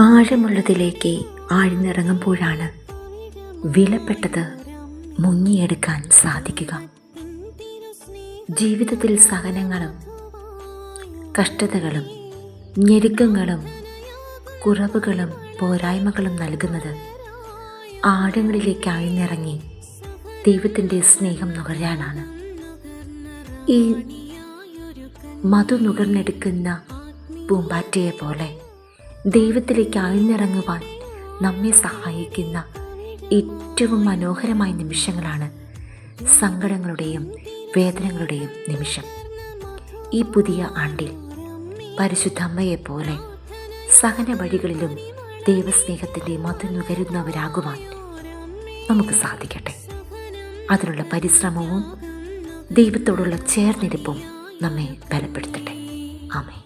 ആഴമുള്ളതിലേക്ക് ആഴ്ന്നിറങ്ങുമ്പോഴാണ് വിലപ്പെട്ടത് മുങ്ങിയെടുക്കാൻ സാധിക്കുക. ജീവിതത്തിൽ സഹനങ്ങളും കഷ്ടതകളും ഞെരുക്കങ്ങളും കുറവുകളും പോരായ്മകളും നൽകുന്നത് ആഴങ്ങളിലേക്ക് ആഴ്ന്നിറങ്ങി ദൈവത്തിൻ്റെ സ്നേഹം നുകരാനാണ്. ഈ മധു നുകർന്നെടുക്കുന്ന പൂമ്പാറ്റയെ പോലെ ദൈവത്തിലേക്ക് ആഴ്ന്നിറങ്ങുവാൻ നമ്മെ സഹായിക്കുന്ന ഏറ്റവും മനോഹരമായ നിമിഷങ്ങളാണ് സങ്കടങ്ങളുടെയും വേദനകളുടെയും നിമിഷം. ഈ പുതിയ ആണ്ടിൽ പരിശുദ്ധ അമ്മയെപ്പോലെ സഹന വഴികളിലും ദൈവസ്നേഹത്തിൻ്റെ മധു നുകരുന്നവരാകുവാൻ നമുക്ക് സാധിക്കട്ടെ. അതിനുള്ള പരിശ്രമവും ദൈവത്തോടുള്ള ചേർന്നിരിപ്പും നമ്മെ ബലപ്പെടുത്തട്ടെ. ആമേൻ.